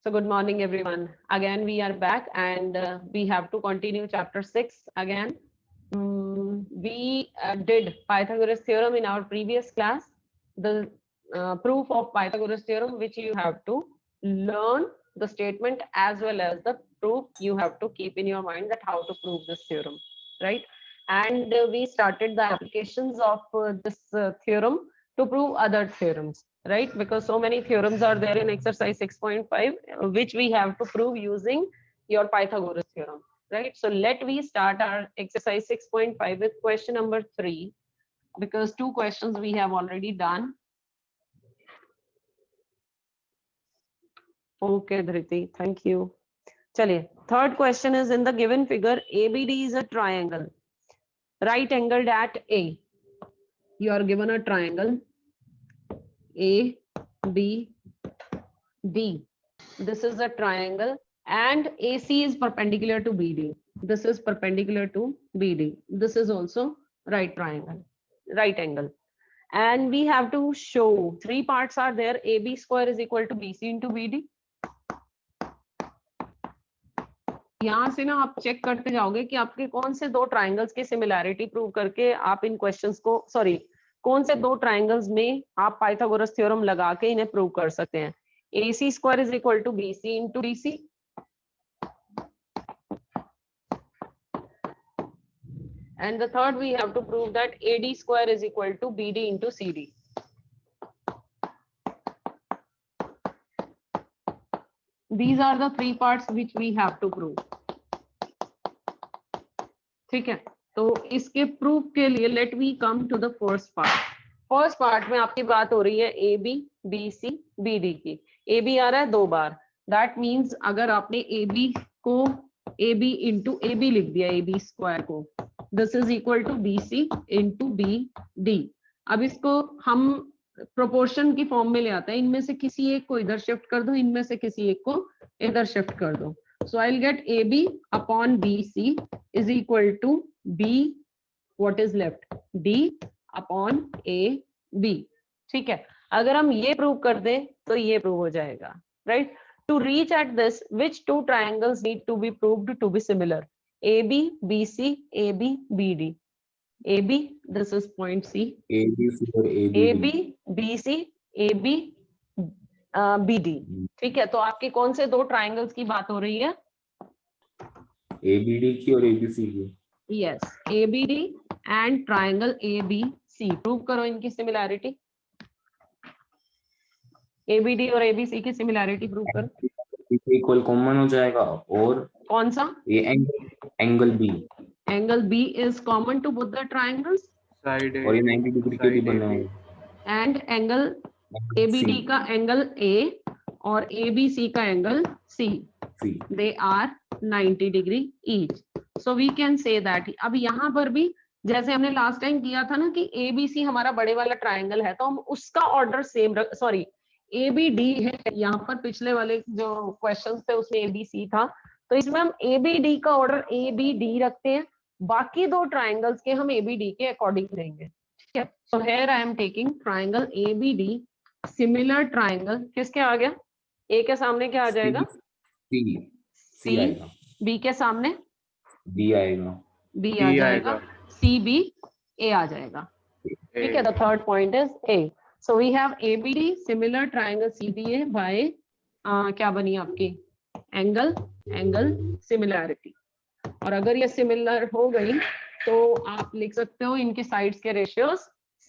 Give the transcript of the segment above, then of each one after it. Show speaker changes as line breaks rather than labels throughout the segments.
So good morning, everyone. Again, we are back and we have to continue chapter 6 again. We did Pythagoras theorem in our previous class, the proof of Pythagoras theorem, which you have to learn the statement as well as the proof. You have to keep in your mind that how to prove this theorem, right? And we started the applications of this theorem to prove other theorems, right? Because so many theorems are there in exercise 6.5, which we have to prove using your Pythagoras theorem, right? So let we start our exercise 6.5 with question number 3, because 2 questions we have already done. Okay, Dhriti, thank you. Chaliye, third question is, in the given figure, ABD is a triangle, right angled at A. You are given a triangle A, B, D. This is a triangle and AC is perpendicular to BD. This is perpendicular to BD. This is also right triangle, right angle. And we have to show 3 parts are there. AB square is equal to BC into BD. यहाँ से ना आप check करते जाओगे कि आपके कौन से 2 ट्राइंगल्स की सिमिलैरिटी प्रूव करके आप इन क्वेश्चंस को कौन से 2 ट्राइंगल्स में आप पाइथागोरस थ्योरम लगा के इन्हें प्रूव कर सकते हैं. AC square is equal to BC into DC. And the third, we have to prove that AD square is equal to BD into CD. These are the 3 parts which we have to prove. ठीक है, तो इसके proof के लिए let we come to the first part. First part में आपकी बात हो रही है AB, BC, BD की. AB आ रहा है 2 बार. दैट मीन्स अगर आपने AB को AB इंटू AB लिख दिया, AB स्क्वायर को, this is equal to BC into BD. अब इसको हम प्रोपोर्शन की फॉर्म में ले आते हैं. इनमें से किसी एक को इधर शिफ्ट कर दो, इनमें से किसी एक को इधर शिफ्ट कर दो. So I'll get AB upon BC is equal to B, what is left? D upon AB. ठीक है, अगर हम ये प्रूव कर दें तो ये प्रूव हो जाएगा, right? To reach at this, which 2 triangles need to be proved to be similar? AB, BC, AB, BD. AB, this is point C. AB, BC, AB, BD. ठीक है, तो आपके कौन से 2 ट्राइंगल्स की बात हो रही है?
ABD की और ABC की.
Yes, ABD and triangle ABC. Prove करो इनकी सिमिलैरिटी. ABD और ABC की सिमिलैरिटी प्रूव करो.
इक्वल कॉमन हो जाएगा. और
कौन सा?
ये angle B.
Angle B is common to both the triangles.
और ये 90 डिग्री के भी बना है.
एंड एंगल ABD का एंगल A और ABC का angle C. They are 90 degree each. So we can say that. अब यहाँ पर भी जैसे हमने लास्ट टाइम किया था ना कि ABC हमारा बड़े वाला ट्राइंगल है, तो हम उसका ऑर्डर सेम ABD है. यहाँ पर पिछले वाले जो क्वेश्चंस थे उसमें ABC था, तो इसमें हम ABD का ऑर्डर ABD रखते हैं. बाकी 2 ट्राइंगल्स के हम ABD के अकॉर्डिंग लेंगे. ठीक है, so here I am taking triangle ABD similar triangle. किसके आ गया? A के सामने क्या आ जाएगा?
C आएगा.
B के सामने
B आएगा.
B आ जाएगा. CB A आ जाएगा. ठीक है, the third point is A. So we have ABD similar triangle CBA by क्या बनी आपकी? Angle similarity. और अगर ये सिमिलर हो गई तो आप लिख सकते हो इनके साइड्स के रेशियोज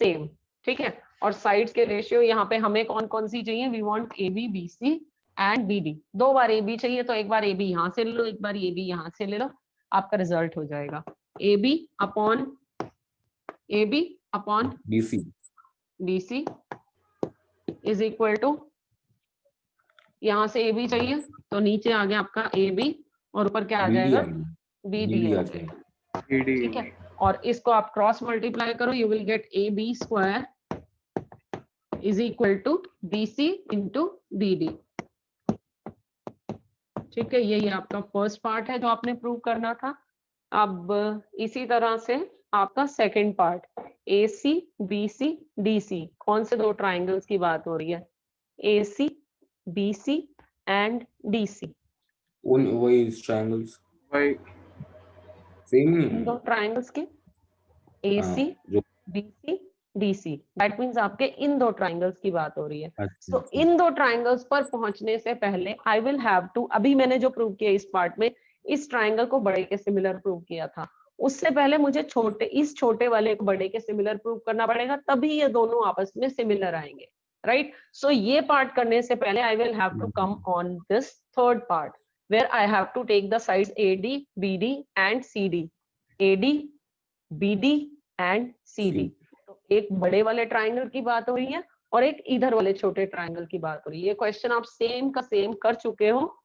सेम. ठीक है, और साइड्स के रेशियो यहाँ पे हमें कौन कौन सी चाहिए? We want AB, BC and BD. 2 बार AB चाहिए, तो एक बार AB यहाँ से ले लो, एक बार AB यहाँ से ले लो, आपका रिजल्ट हो जाएगा AB upon BC is equal to, यहाँ से AB चाहिए तो नीचे आ गया आपका AB और ऊपर क्या आ जाएगा? BD आ जाएगा. ठीक है, और इसको आप क्रॉस मल्टीप्लाई करो, you will get AB square is equal to BC into BD. ठीक है, यही आपका फर्स्ट पार्ट है जो आपने प्रूव करना था. अब इसी तरह से आपका second part, AC, BC, DC. कौन से 2 ट्राइंगल्स की बात हो रही है? AC, BC, and DC.
उन वही ट्रायंगल्स
वही
सेम
इन
नहीं
दो ट्रायंगल्स के AC,
जो
BC, DC. दैट मीन्स आपके इन दो ट्रायंगल्स की बात हो रही है.
अच्छा,
सो
अच्छा।
इन दो ट्रायंगल्स पर पहुंचने से पहले आई विल हैव टू, अभी मैंने जो प्रूव किया इस पार्ट में, इस ट्रायंगल को बड़े के सिमिलर प्रूव किया था. उससे पहले मुझे इस छोटे वाले को बड़े के सिमिलर प्रूव करना पड़ेगा, तभी ये दोनों आपस में सिमिलर आएंगे. राइट. सो ये पार्ट करने से पहले I will have to come on this third part where I have to take the sides AD, BD and CD. AD, BD and CD. तो एक बड़े वाले ट्रायंगल की बात हो रही है और एक इधर वाले छोटे ट्रायंगल की बात हो रही है. ये क्वेश्चन आप सेम का सेम कर चुके हो.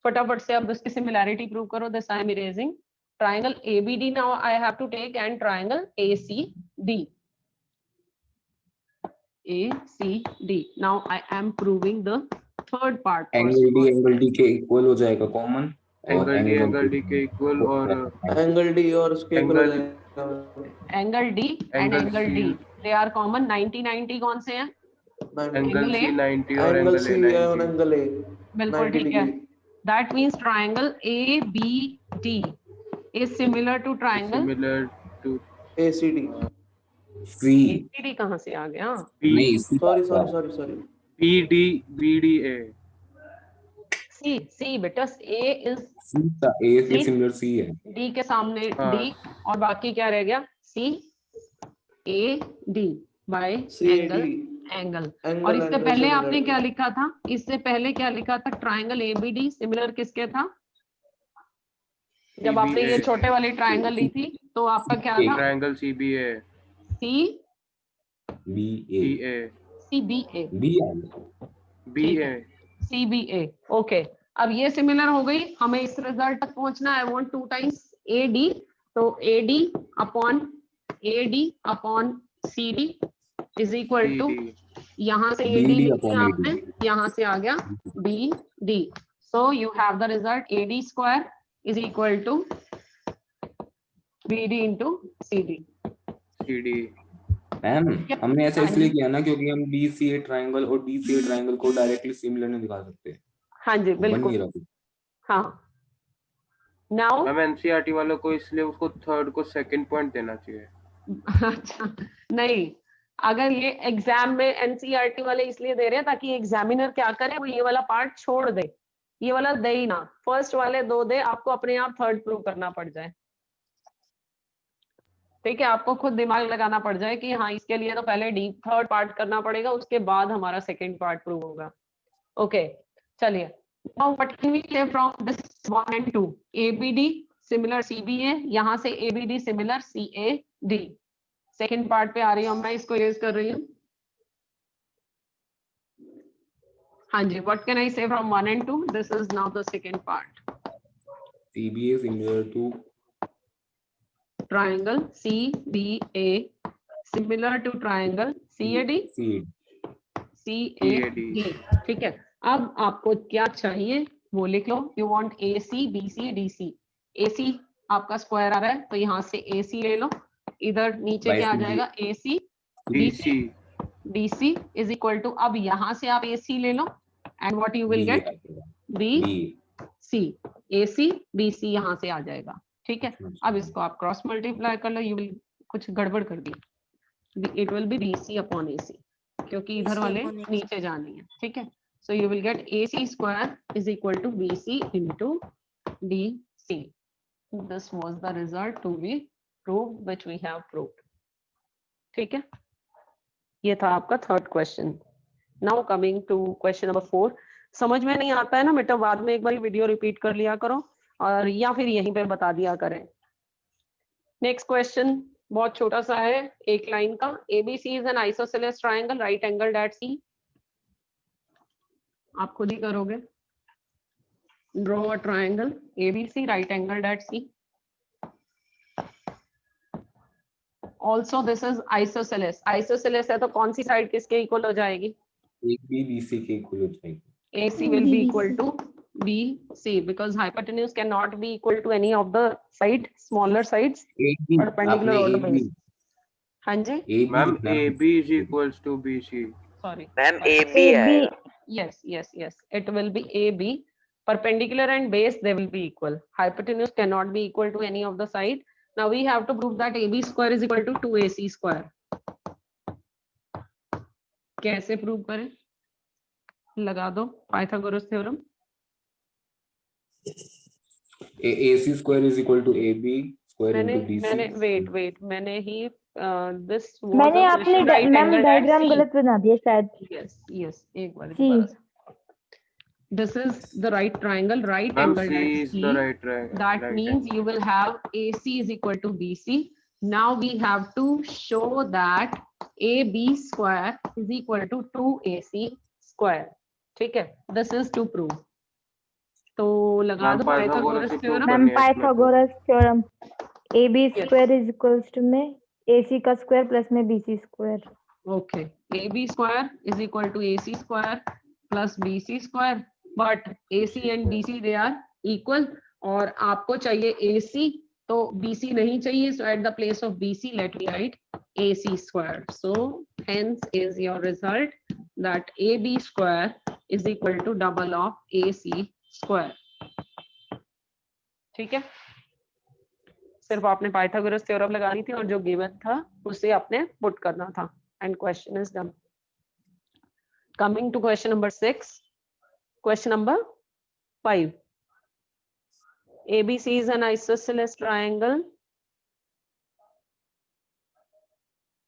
फटाफट से अब इसकी सिमिलैरिटी प्रूव करो. This I am erasing. Triangle ABD now I have to take and triangle ACD. ACD. Now I am proving the third part.
Angle D के इक्वल हो जाएगा कॉमन और
एंगल डी के इक्वल और
angle D और उसके equal हो जाएगा.
Angle D and
Angle
angle
C.
D they are common. 90-90 कौन से हैं?
Angle
A?
C 90 और
एंगल
एंगल
सी
A
और
90.
एंगल ए
बिल्कुल
90
ठीक है.
Degree.
That means triangle ABD is similar to triangle
Similar to
ACD.
C
ACD. कहाँ से आ गया?
नहीं सी
सॉरी
BDA.
C बेटा. A is
सी का ए के
C?
सिमिलर सी है
D के सामने
हाँ.
D और बाकी क्या रह गया? C A D by
CD
angle.
Angle.
और इससे पहले आपने क्या लिखा था? इससे पहले क्या लिखा था? ट्रायंगल ABD सिमिलर किसके था? जब आपने ये
CBA.
छोटे वाली ट्रायंगल ली थी तो आपका क्या था?
Triangle CBA.
B A
CA.
CBA.
B
BA.
CBA. Okay. अब ये सिमिलर हो गई. हमें इस रिजल्ट तक पहुंचना. I want 2 times AD. तो AD upon CD is equal to, यहाँ से AD
BD
लिखा
upon
आपने, यहाँ से आ गया BD. So you have the result AD square is equal to BD into CD.
CD.
Ma'am हमने ऐसा इसलिए किया ना क्योंकि हम BCA ट्रायंगल और DCA ट्रायंगल को डायरेक्टली सिमिलर नहीं दिखा सकते.
हाँ जी
बन नहीं
बिल्कुल.
रहा.
हाँ. नाउ
मैम एनसीईआरटी वालों को इसलिए उसको थर्ड को सेकंड पॉइंट देना चाहिए.
अच्छा नहीं, अगर ये एग्जाम में एनसीईआरटी वाले इसलिए दे रहे हैं ताकि एग्जामिनर क्या करे, वो ये वाला पार्ट छोड़ दे. ये वाला दे ही ना. फर्स्ट वाले 2 दे, आपको अपने आप थर्ड प्रूव करना पड़ जाए. ठीक है. आपको खुद दिमाग लगाना पड़ जाए कि हाँ इसके लिए तो पहले डीप थर्ड पार्ट करना पड़ेगा, उसके बाद हमारा सेकंड पार्ट प्रूव होगा. ओके चलिए. Now what can we say from this 1 and 2? ABD similar CBA, यहाँ से ABD similar CAD. Second part पे आ रही हूँ मैं, इसको इरेज कर रही हूँ. हाँ जी. What can I say from 1 and 2? This is now the second part.
CBA similar to
Triangle CBA similar to triangle CAD. CAD. ठीक है. अब आपको क्या चाहिए वो लिख लो. You want AC BC DC. AC आपका स्क्वायर आ रहा है तो यहाँ से AC ले लो. इधर नीचे क्या आ जाएगा? AC
DC.
DC is equal to, अब यहाँ से आप AC ले लो and what you will get? BC. AC BC यहाँ से आ जाएगा. ठीक है. अब इसको आप क्रॉस मल्टीप्लाई कर लो. यू विल, कुछ गड़बड़ कर दी. It will be BC upon AC क्योंकि इधर वाले नीचे जानी है. ठीक है. So you will get AC square is equal to BC into DC. This was the result to be proved, which we have proved. ठीक है. ये था आपका third question. Now coming to question number 4. समझ में नहीं आता है ना बेटा, बाद में एक बार वीडियो रिपीट कर लिया करो और या फिर यहीं पे बता दिया करें. नेक्स्ट क्वेश्चन बहुत छोटा सा है, एक लाइन का. ABC is an isosceles triangle, right angled at C. आप खुद ही करोगे. Draw a triangle ABC right angled at C. Also this is isosceles. Isosceles है तो कौन सी साइड किसके इक्वल हो जाएगी?
AB BC के इक्वल हो जाएगी.
AC will be equal to BC because hypotenuse cannot be equal to any of the side smaller sides perpendicular order base. हाँ जी.
Ma'am AB is equals to BC.
Sorry.
Ma'am AB आएगा.
Yes, yes, yes. It will be AB. Perpendicular and base, they will be equal. Hypotenuse cannot be equal to any of the side. Now we have to prove that AB square is equal to 2AC square. कैसे prove करें? लगा दो Pythagoras theorem.
AC square is equal to AB square into BC.
मैंने wait मैंने ही this was
मैंने
a
आपने
right
ma'am
angle at
diagram
C.
गलत बना दिया शायद.
Yes, एक बार
C.
दोबारा से. This is the right triangle, right
Ma'am,
angle
C
at
is
C.
the right triangle.
That
right
means
angle.
you will have AC is equal to BC. Now we have to show that AB square is equal to 2AC square. ठीक है? This is to prove. तो लगा
Ma'am,
दो
Pythagoras
Pythagoras
ही prove
theorem.
Ma'am
करनी है इसमें तो.
Pythagoras theorem AB
Yes.
Square is equals to में AC का स्क्वायर प्लस में BC square.
Okay, AB square is equal to AC square plus BC square, but AC and BC they are equal. और आपको चाहिए AC, तो BC नहीं चाहिए, so at the place of BC let me write AC square. So hence is your result that AB square is equal to double of AC square. ठीक है? सिर्फ आपने पाइथागोरस थ्योरम लगानी थी और जो गिवन था उसे आपने पुट करना था. And question is done. Coming to question number 6. Question number 5. ABC is an isosceles triangle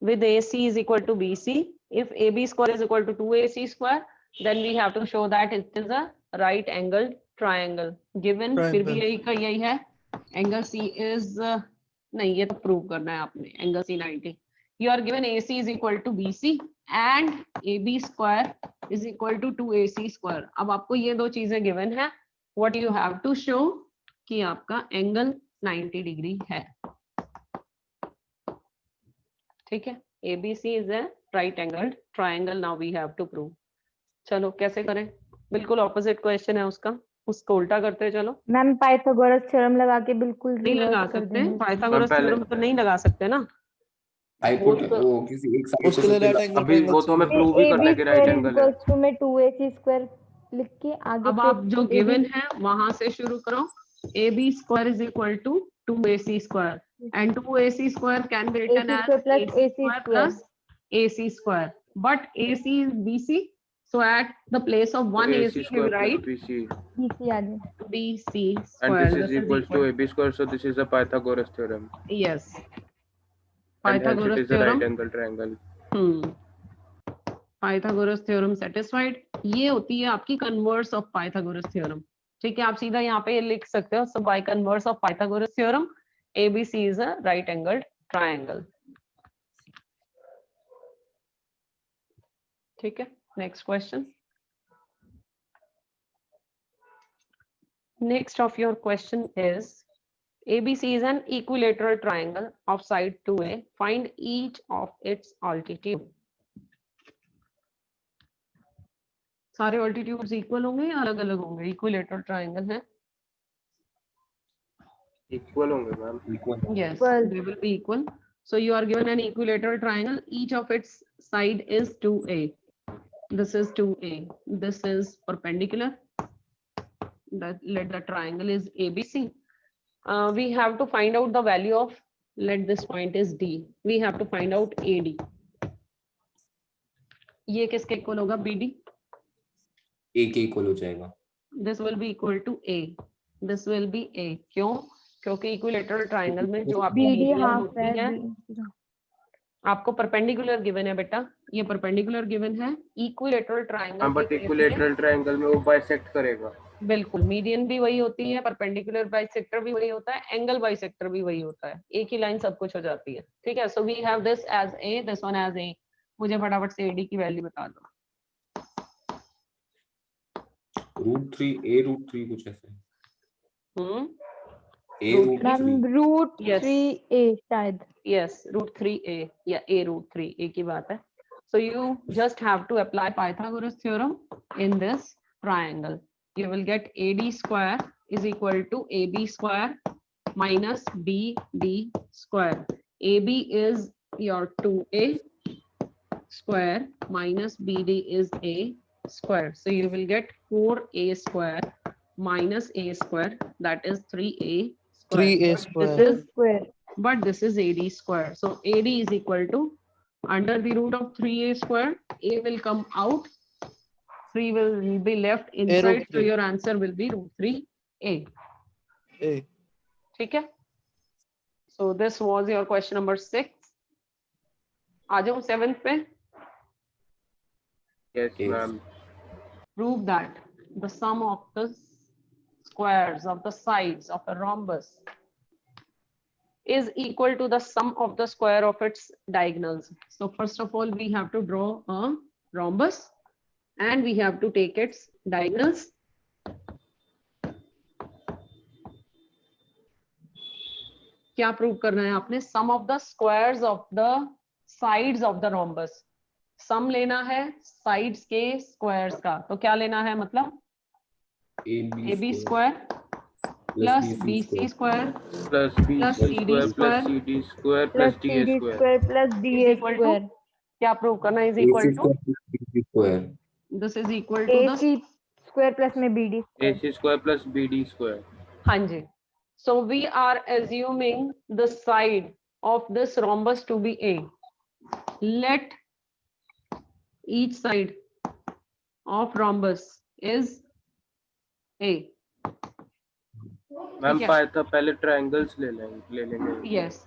with AC is equal to BC. If AB square is equal to 2AC square, then we have to show that it is a right angled triangle. Given फिर भी यही का यही है. Angle C is नहीं, ये तो prove करना है आपने. Angle C 90. You are given AC is equal to BC and AB square is equal to 2AC square. अब आपको ये दो चीजें given है. What you have to show कि आपका angle 90 डिग्री है. ठीक है? ABC is a right angled triangle. Now we have to prove. चलो कैसे करें? बिल्कुल ऑपोजिट क्वेश्चन है उसको उल्टा करते हैं. चलो.
मैम पाइथागोरस थ्योरम लगा के बिल्कुल
नहीं लगा
रिवर्स कर
सकते.
देंगे.
पाइथागोरस
पहले-
थ्योरम तो नहीं लगा सकते ना.
वो किसी एक साइड
उसके लिए
से
right angle
अभी वो
triangle
तो हमें
चाहिए।
प्रूव ही करना है कि राइट
AB
एंगल है.
इक्वल्स टू में 2AC स्क्वायर लिख के आगे
अब
फिर
आप जो
AB
गिवन है वहां से शुरू करो. AB square is equal to 2AC square and 2AC square can be written
AC
as
square plus
AC
AC
square
square.
plus AC square. But AC is BC, so at the place of one AC we
square
will
plus
write
BC
BC आ जाए.
BC
and
square.
this is equals to AB square, so this is a Pythagoras theorem
Yes.
and hence it
Pythagoras
is a right
theorem.
angle triangle.
Pythagoras theorem satisfied. ये होती है आपकी converse of Pythagoras theorem. ठीक है? आप सीधा यहाँ पे लिख सकते हो. So by converse of Pythagoras theorem, ABC is a right angled triangle. ठीक है? Next question. Next of your question is ABC is an equilateral triangle of side 2A. Find each of its altitude. सारे altitudes equal होंगे या अलग अलग होंगे? Equilateral triangle है.
Equal होंगे ma'am.
Yes,
Equal.
they will be equal. So you are given an equilateral triangle. Each of its side is 2A. This is 2A. This is perpendicular. Let the triangle is ABC. We have to find out the value of, let this point is D. We have to find out AD. ये किसके equal होगा? BD.
A के equal हो जाएगा.
This will be equal to A. This will be A. क्यों? क्योंकि equilateral triangle में जो आपकी
BD
मीडियन
हाफ
होती
है.
है, आपको परपेंडिकुलर गिवन है बेटा. ये परपेंडिकुलर गिवन है. इक्विलेटरल ट्राइंगल
हाँ, बट इक्विलेटरल ट्रायंगल में वो बाइसेक्ट करेगा.
बिल्कुल. मीडियन भी वही होती है, परपेंडिकुलर बाइसेक्टर भी वही होता है, एंगल बाइसेक्टर भी वही होता है. एक ही लाइन सब कुछ हो जाती है. ठीक है? So we have this as a, this one as a. मुझे फटाफट से एडी की वैल्यू बता दो.
√3 कुछ ऐसे. A
Root
ma'am
√3.
Root
Yes.
3A शायद.
Yes, √3A या A √3 एक ही बात है. So you just have to apply Pythagoras theorem in this triangle. You will get AD square is equal to AB square minus BD square. AB is your 2A square minus BD is A square. So you will get 4a square minus a square, that is 3a square.
3a
But
square.
This is,
square.
but this is AD square. So AD is equal to under the root of 3a square, a will come out, 3 will be left inside, so
3.
your answer will be root 3a.
A.
ठीक है? So this was your question number 6. आ जाओ 7th पे.
Yes,
Yes.
ma'am.
Prove that the sum of the squares of the sides of a rhombus is equal to the sum of the square of its diagonals. So first of all, we have to draw a rhombus and we have to take its diagonals. क्या prove करना है आपने? Sum of the squares of the sides of the rhombus. Sum लेना है sides के squares का, तो क्या लेना है? मतलब AB square plus BC square
Plus B
Plus
square
CD
plus
square
CD square
Plus
plus DA
CD
square.
square plus DA
equal to
square.
क्या प्रूव करना है? Is equal to,
square.
This is equal to the,
AC square plus में BD square.
AC square plus BD square.
हाँ जी. So we are assuming the side of this rhombus to be A. Let each side of rhombus is A.
Ma'am
ठीक है.
पहले triangles ले लेंगे.
Yes.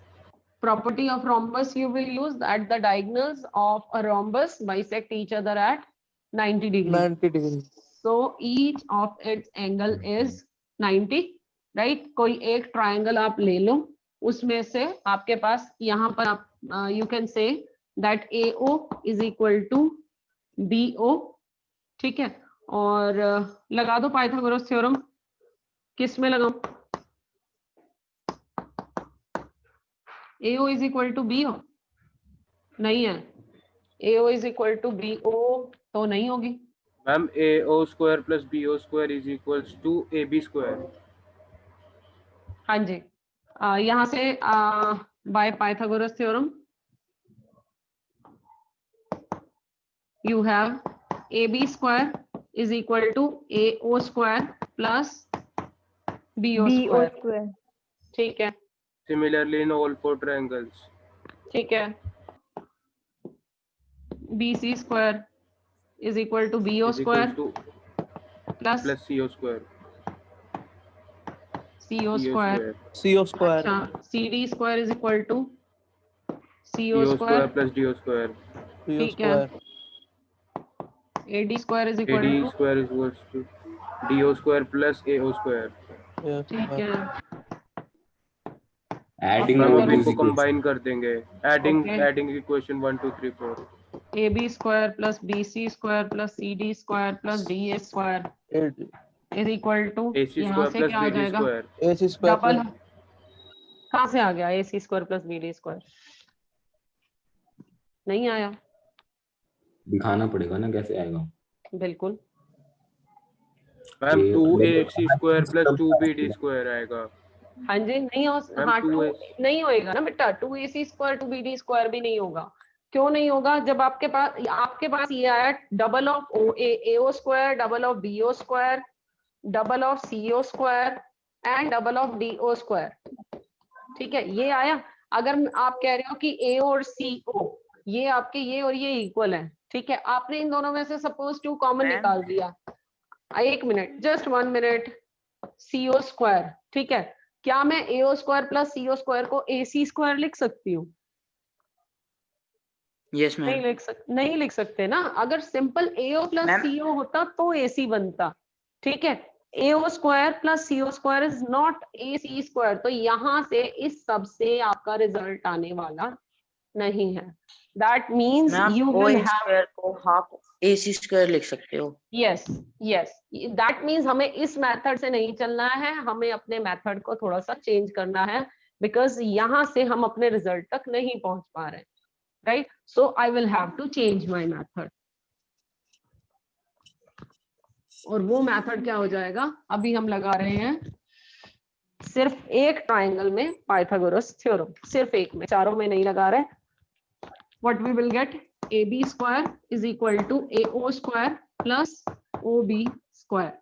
Property of rhombus you will use that the diagonals of a rhombus bisect each other at 90 degrees.
90 degree.
So each of its angle is 90, right? कोई एक triangle आप ले लो, उसमें से आपके पास यहाँ पर आप you can say that AO is equal to BO, ठीक है? और लगा दो पाइथागोरस थ्योरम. किस में लगाऊं? AO is equal to BO नहीं है. AO is equal to BO तो नहीं होगी.
Ma'am AO square plus BO square is equals to AB square.
हाँ जी. यहाँ से by Pythagoras theorem you have AB square is equal to AO square plus BO
BO
square.
square.
ठीक है.
Similarly in all 4 triangles.
ठीक है. BC square is equal to BO
is
square
equals to
plus
plus CO square.
CO square.
CO square.
अच्छा, CD square is equal to CO
CO
square.
square plus DO square.
CO
ठीक है.
square.
AD square is equal
AD
to,
square is equals to DO square plus AO square.
Yes.
ठीक है.
Adding
ma'am
all
अब
these
इनको
equations.
combine कर देंगे. Adding
Okay.
equation 1 2 3 4.
AB square plus BC square plus CD square plus DA square is equal to,
AC
यहाँ
square
से
plus
क्या आ
BD
जाएगा?
square.
AC square
double.
plus
कहाँ से आ गया? AC square plus BD square नहीं आया.
दिखाना पड़ेगा ना कैसे आएगा.
बिल्कुल.
मैम
ये
2AC square plus 2BD square आएगा.
हाँ जी. नहीं हो,
मैम
हाँ
2
नहीं होएगा ना बेटा. 2AC square 2BD square भी नहीं होगा. क्यों नहीं होगा? जब आपके पास ये आया double of AO square, double of BO square, double of CO square and double of DO square. ठीक है, ये आया. अगर आप कह रहे हो कि A और CO ये आपके ये और ये इक्वल है, ठीक है, आपने इन दोनों में से सपोज 2 कॉमन निकाल दिया. 1 minute, just 1 minute. CO square, ठीक है, क्या मैं AO square plus CO square को AC स्क्वायर लिख सकती हूँ?
Yes ma'am.
नहीं लिख सकते ना. अगर simple AO plus
Ma'am.
CO होता तो AC बनता. ठीक है. AO square plus CO square is not AC square. तो यहाँ से इस सब से आपका रिजल्ट आने वाला नहीं है. That means
ma'am
you
oh
will
a
have,
square को हाफ AC स्क्वायर लिख सकते हो.
यस यस, दैट मीन्स हमें इस मेथड से नहीं चलना है, हमें अपने मेथड को थोड़ा सा चेंज करना है, बिकॉज यहाँ से हम अपने रिजल्ट तक नहीं पहुंच पा रहे हैं. Right, so I will have to change my method. और वो मेथड क्या हो जाएगा? अभी हम लगा रहे हैं सिर्फ एक ट्राइंगल में पाइथागोरस थ्योरम, सिर्फ एक में, चारों में नहीं लगा रहे. What we will get? AB square is equal to AO square plus OB square.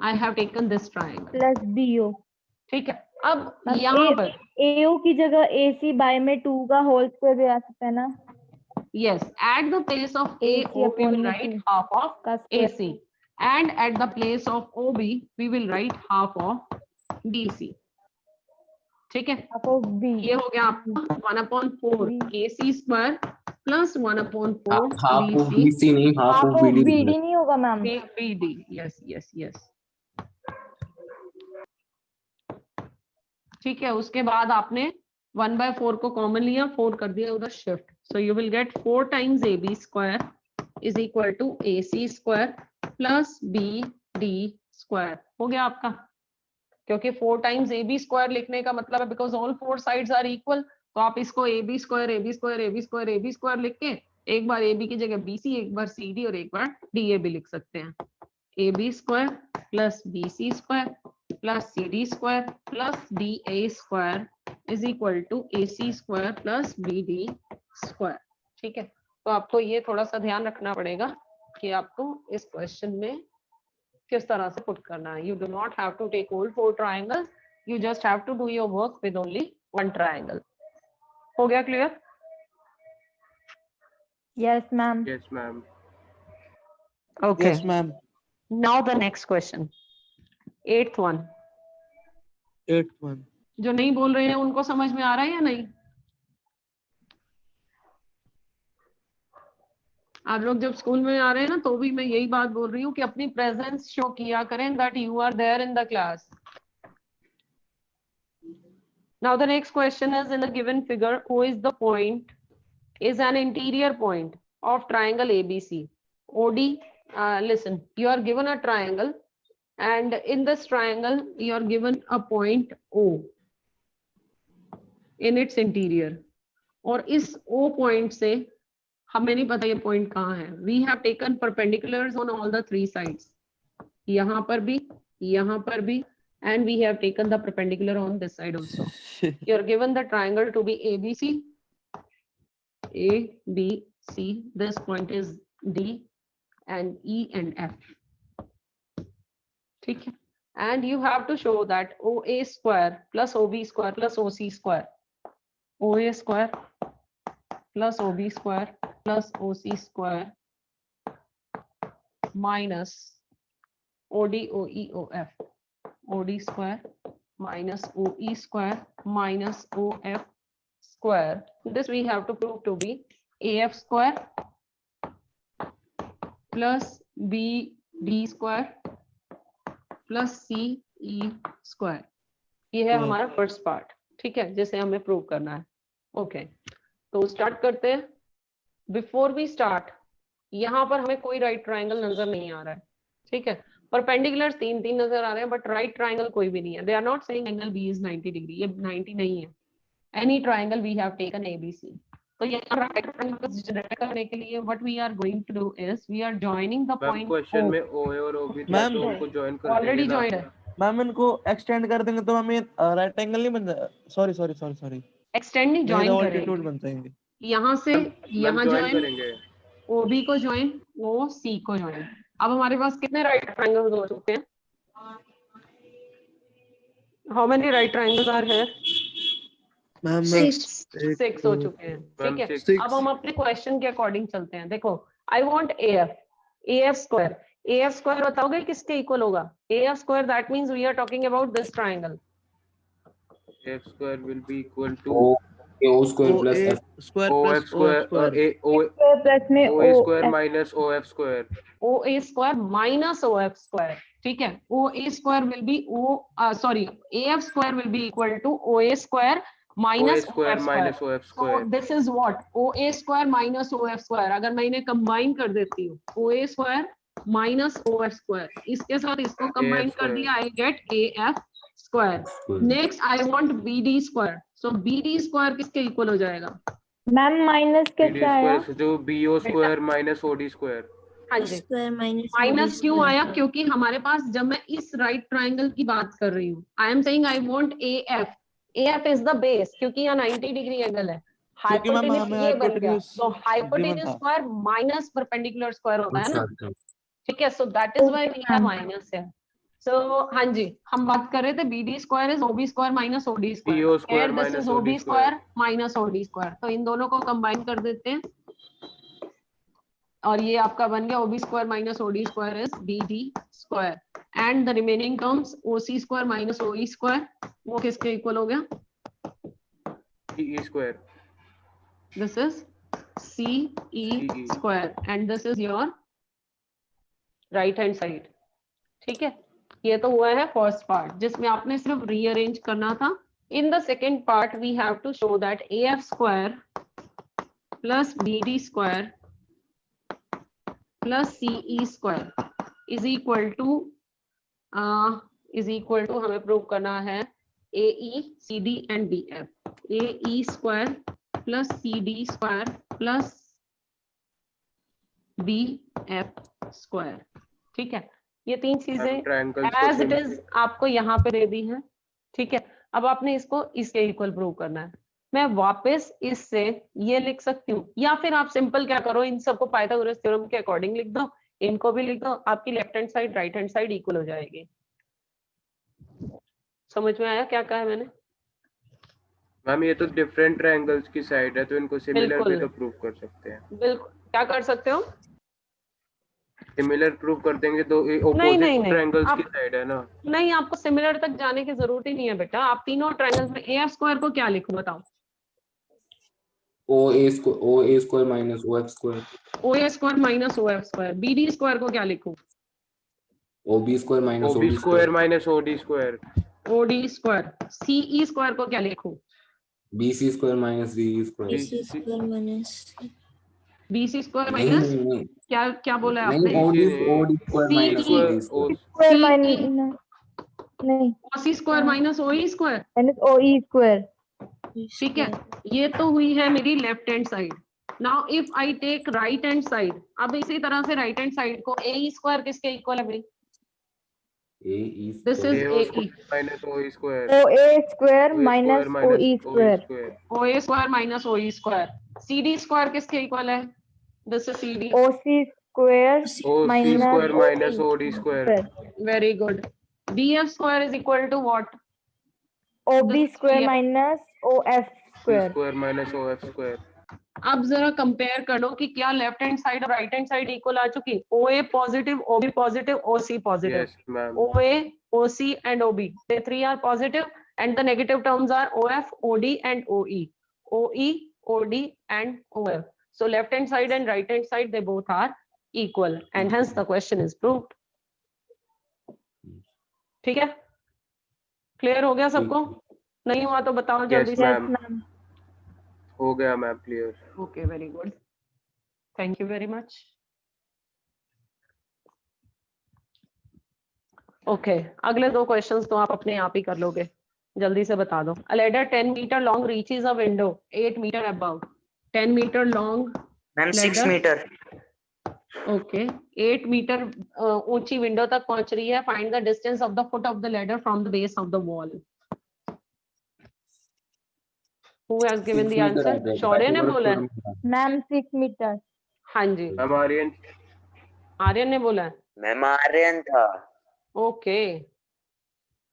I have taken this triangle.
Plus BO।
ठीक है, अब
मैम
यहाँ पर
AO की जगह AC बाय में 2 का होल स्क्वायर भी आ सकता है ना?
yes, at the place of
AC
AO we
upon
will
में
write
2
half of
का square.
AC, and at the place of OB we will write half of BC. ठीक है,
हाफ ऑफ B।
ये हो गया आपका 1/4 AC square plus 1/4
half of
BC
BC नहीं, half
half
of
of
BD.
BD नहीं होगा ma'am?
BD। yes yes yes। ठीक है, उसके बाद आपने 1/4 को कॉमन लिया, 4 कर दिया उधर shift, so you will get 4 times AB square is equal to AC square plus BD square. हो गया आपका, क्योंकि 4 times AB स्क्वायर लिखने का मतलब है because all 4 sides are equal, तो आप इसको AB square AB square AB square AB square लिख के एक बार AB की जगह BC, एक बार CD और एक बार DA भी लिख सकते हैं। AB square plus BC square plus CD square plus DA square is equal to AC square plus BD square. ठीक है, तो आपको ये थोड़ा सा ध्यान रखना पड़ेगा कि आपको इस क्वेश्चन में किस तरह से पुट करना है। You do not have to take all 4 triangles, you just have to do your work with only 1 triangle. हो गया clear?
Yes ma'am.
Yes, ma'am.
Okay,
Yes, ma'am.
Now the next question, 8th one.
8th one.
जो नहीं बोल रहे हैं उनको समझ में आ रहा है या नहीं? आप लोग जब स्कूल में आ रहे हैं ना, तो भी मैं यही बात बोल रही हूँ कि अपनी प्रेजेंस शो किया करें, that you are there in the class. Now the next question is, in the given figure, O is the point, is an interior point of triangle ABC. OD, listen, you are given a triangle, and in this triangle you are given a point O in its interior. और इस O point से हमें नहीं पता ये point कहाँ है। We have taken perpendiculars on all the 3 sides, यहाँ पर भी, यहाँ पर भी, and we have taken the perpendicular on this side also. You are given the triangle to be ABC, ABC, this point is D and E and F. ठीक है, and you have to show that OA square plus OB square plus OC square, OA square plus OB square plus OC square minus OD OE OF, OD square minus OE square minus OF square. This we have to prove to be AF square plus BD square plus CE square. ये है हमारा first part. ठीक है, जिसे हमें prove करना है। Okay, तो स्टार्ट करते हैं। बिफोर वी स्टार्ट, यहाँ पर हमें कोई राइट ट्राइंगल नजर नहीं आ रहा है। ठीक है, परपेंडिकुलर्स 3 नजर आ रहे हैं, बट राइट ट्राइंगल कोई भी नहीं है। They are not saying angle B is 90 degree, ये 90 नहीं है। Any triangle we have taken ABC। तो यहाँ राइट ट्राइंगल जनरेट करने के लिए what we are going to do is we are joining the
ma'am
point
question में OA और OB था
मैम,
तो उनको ज्वाइन कर
ऑलरेडी
देंगे ना।
जॉइंड है।
मैम इनको एक्सटेंड कर देंगे तो हमें राइट एंगल नहीं बन जाएगा। सॉरी
एक्सटेंडिंग
मेरा
ज्वाइन
ऑल्टीट्यूड
करेंगे,
बन जाएंगे।
यहाँ से यहाँ
ज्वाइन
ज्वाइन,
करेंगे।
OB को ज्वाइन, OC को ज्वाइन। अब हमारे पास कितने राइट ट्राइंगल्स हो चुके हैं? How many right triangles are here?
Ma'am
6 हो चुके हैं। ठीक है,
6।
अब हम अपने क्वेश्चन के अकॉर्डिंग चलते हैं। देखो, आई वांट AF स्क्वायर बताओगे किसके इक्वल होगा? AF square, that means we are talking about this triangle.
AF square will be equal to
O square plus F
square
OF
plus
square
square plus में
OA
O
square minus OF square.
OA square minus OF square. ठीक है, OA square will be AF square will be equal to OA square
OA
minus
square
OF
minus
square.
OF square.
So this is what OA square minus OF square. अगर मैं इन्हें combine कर देती हूँ, OA square minus OF square, इसके साथ इसको combine कर दिया, I get AF square. Next I want BD square. So BD square किसके इक्वल हो जाएगा?
मैम माइनस
BD
कैसे आया?
square से जो BO square minus OD square.
हाँ जी, माइनस क्यों आया? क्योंकि हमारे पास जब मैं इस राइट ट्राइंगल की बात कर रही हूँ, I am saying I want AF is the base, क्योंकि यहाँ 90 डिग्री एंगल है। हाइपोटेन्यूज ये बन गया, तो hypotenuse square minus perpendicular square होता है ना। ठीक है, so that is why we have minus here. So हाँ जी, हम बात कर रहे थे BD square is OB square minus OD
BO
square,
square
this is
minus
OB
OD
square minus OD square, तो इन दोनों को कंबाइन कर देते हैं और ये आपका बन गया OB square minus OD square is BD square, and the remaining terms OC square minus OE square, वो किसके इक्वल हो गया?
CE square.
This is CE square and this is your right hand side। ठीक है, ये तो हुआ है फर्स्ट पार्ट जिसमें आपने सिर्फ रीअरेंज करना था। In the second part we have to show that AF square plus BD square plus CE square is equal to हमें प्रूव करना है AE CD and BF। AE square plus CD square plus BF square. ठीक है, ये तीन चीजें
triangles
as it is आपको यहाँ पे दे दी है। ठीक है, अब आपने इसको इसके इक्वल प्रूव करना है। मैं वापस इससे ये लिख सकती हूँ, या फिर आप सिंपल क्या करो, इन सबको पाइथागोरस थ्योरम के अकॉर्डिंग लिख दो, इनको भी लिख दो, आपकी left hand side right hand side equal हो जाएगी। समझ में आया क्या कहा है मैंने?
मैम ये तो डिफरेंट ट्रायंगल्स की साइड है, तो इनको सिमिलर भी
बिल्कुल।
तो प्रूव कर सकते हैं।
बिल्कुल, क्या कर सकते हो?
सिमिलर प्रूव कर देंगे तो
नहीं,
ऑपोजिट ट्रायंगल्स की
आप
साइड है ना।
नहीं, आपको सिमिलर तक जाने की जरूरत ही नहीं है बेटा। आप तीनों ट्रायंगल्स में AF स्क्वायर को क्या लिखो बताओ?
OA square minus OF square,
OA square minus OF square. BD square को क्या लिखूं?
OB square minus
OB
OD
square
square,
minus OD square.
OD square. CE square को क्या लिखूं?
BC square minus DE square.
BC square
नहीं
minus
नहीं नहीं
क्या बोला है
नहीं,
आपने?
OD square minus
CE
OD square.
Square
CE
minus नहीं
OC square minus OE square.
Minus OE square.
ठीक है, ये तो हुई है मेरी left hand side. Now if I take right hand side, अब इसी तरह से राइट हैंड साइड को AE स्क्वायर किसके इक्वल है भाई?
AE
This is
square
AE।
Minus OE square.
OA square minus OE square.
OA square minus OE square. CD square किसके equal है? This is CD।
OC square
OC square minus OD square.
Very good. BF square is equal to what?
OB square minus OF square.
Square minus OF square.
अब जरा compare कर लो कि क्या left hand side और right hand side equal आ चुकी? OA positive, OB positive, OC positive.
Yes ma'am.
OA, OC and OB, they three are positive and the negative terms are OF, OD and OE. OE, OD and OF. So left hand side and right hand side, they both are equal and hence the question is proved. ठीक है, clear हो गया सबको? नहीं हुआ तो बताओ जल्दी से।
मैम हो गया ma'am, clear.
Okay, very good, thank you very much. Okay, अगले दो क्वेश्चंस तो आप अपने आप ही कर लोगे, जल्दी से बता दो। A ladder 10 meter long reaches a window 8 meter above। 10 meter long
ma'am 6
ladder,
metre.
Okay, 8 metre ऊंची विंडो तक पहुंच रही है। Find the distance of the foot of the ladder from the base of the wall. Who has given the answer? Shaurya ने बोला है।
Ma'am 6 metre.
हाँ जी,
मैम
आर्यन ने बोला है।
मैम आर्यन था।
Okay,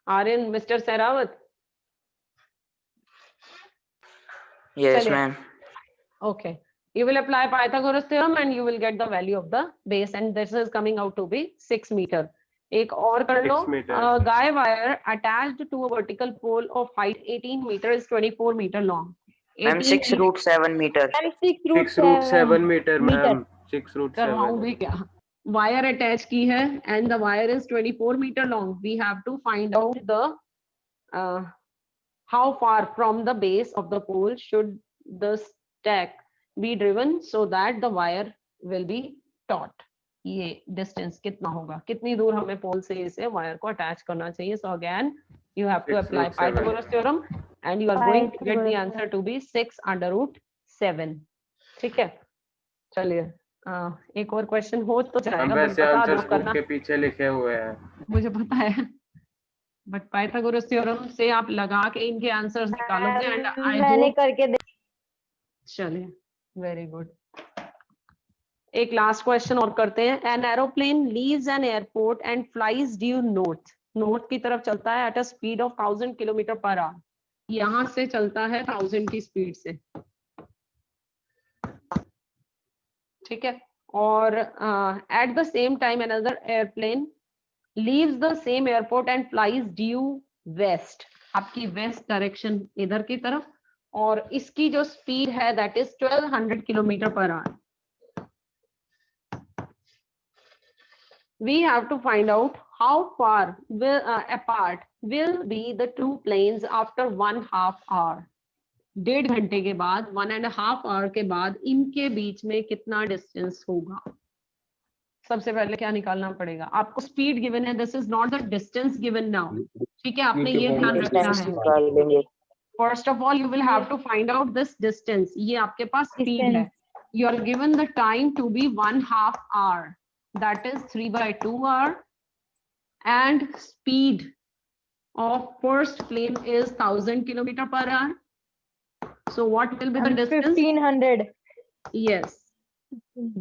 Aryan, mister Sehrawat.
Yes
चलिए।
Ma'am.
Okay, you will apply Pythagoras theorem and you will get the value of the base and this is coming out to be 6 meter. एक और कर लो।
6 meter.
A guy wire attached to a vertical pole of height 18 meter is 24 meter long.
Ma'am 6√7 metre.
Ma'am
6√7 metre ma'am. 6√7
करवाऊं भी क्या? Wire attach की है and the wire is 24 meter long. We have to find out the how far from the base of the pole should the stack be driven so that the wire will be taut। ये distance कितना होगा, कितनी दूर हमें पोल से इसे wire को attach करना चाहिए। So again you have to apply Pythagoras theorem and you are going to get the answer to be 6√7। ठीक है, चलिए एक और क्वेश्चन हो तो जाएगा, बट बता दो करना।
के पीछे लिखे हुए हैं,
मुझे पता है, बट पाइथागोरस थ्योरम से आप लगा के इनके आंसर्स निकालोगे एंड आई
मैंने
होप।
करके
चलिए, वेरी गुड। एक लास्ट क्वेश्चन और करते हैं. An aeroplane leaves an airport and flies due north. North की तरफ चलता है at a speed of 1000 kilometre per our. यहां से चलता है 1000 की स्पीड से. ठीक है. और at the same time another airplane leaves the same airport and flies due west. आपकी वेस्ट डायरेक्शन इधर की तरफ, और इसकी जो स्पीड है that is 1200 kilometre per hour. We have to find out how far apart will be the two planes after 1/2 hour. 1.5 घंटे के बाद, 1.5 hour के बाद इनके बीच में कितना डिस्टेंस होगा. सबसे पहले क्या निकालना पड़ेगा आपको. स्पीड गिवन है, this is not the distance given now. ठीक है, आपने ये ध्यान रखना
डिस्टेंस
है.
निकाल लेंगे.
First of all you will have to find out this distance. ये आपके पास स्पीड है. You are given the time to be 1/2 hour, that is 3/2 hour, and speed of first plane is 1000 kilometer per hour. So what will be the distance?
1500.
Yes,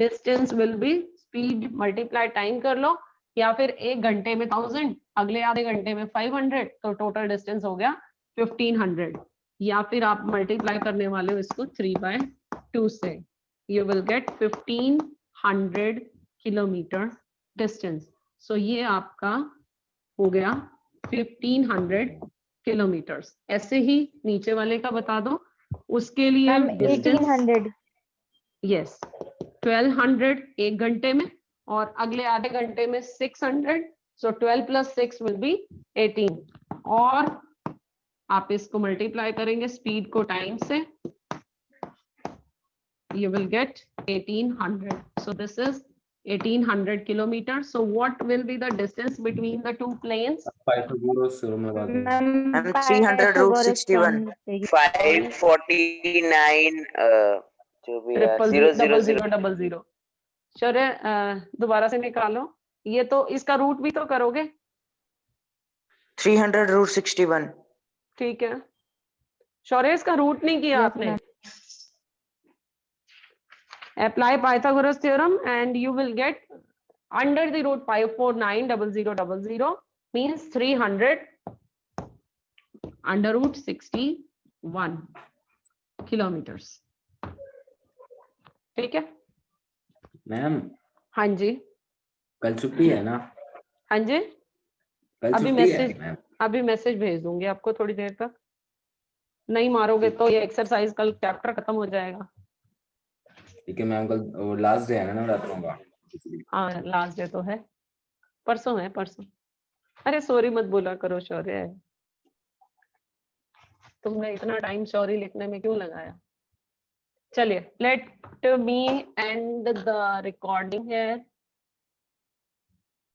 distance will be speed multiply time कर लो, या फिर 1 घंटे में 1000, अगले आधे घंटे में 500, तो टोटल डिस्टेंस हो गया 1500. या फिर आप मल्टीप्लाई करने वाले हो इसको 3/2 से. You will get 1500 kilometre distance. So ये आपका हो गया 1500 किलोमीटर्स. ऐसे ही नीचे वाले का बता दो. उसके लिए
मैम 1800.
यस, 1200 1 घंटे में, और अगले आधे घंटे में 600. सो 12 + 6 विल बी 18. और आप इसको मल्टीप्लाई करेंगे स्पीड को टाइम से, you will get 1800. So this is 1800 kilometers. So what will be the distance between the two planes?
5 0 में लगा देंगे.
मैम 300 रूट 61 549 जो भी है 000.
शौर्य दोबारा से निकालो. ये तो इसका रूट भी तो करोगे.
300 रूट 61.
ठीक है. शौर्य इसका रूट नहीं किया आपने. Apply Pythagoras theorem and you will get under the root 549,0000 means 300 under root 61 kilometers. ठीक है.
मैम
हाँ जी.
कल छुट्टी है ना.
हाँ जी,
कल
अभी
छुट्टी है
मैसेज
मैम.
अभी मैसेज भेज दूंगी आपको थोड़ी देर तक. नहीं मारोगे तो ये एक्सरसाइज कल चैप्टर खत्म हो जाएगा.
ठीक है मैम. कल लास्ट डे है ना नवरात्रों का.
हाँ लास्ट डे तो है. परसों है, परसों. अरे सॉरी मत बोला करो शौर्य. तुमने इतना टाइम शौर्य लिखने में क्यों लगाया. चलिए, let me and the recording here.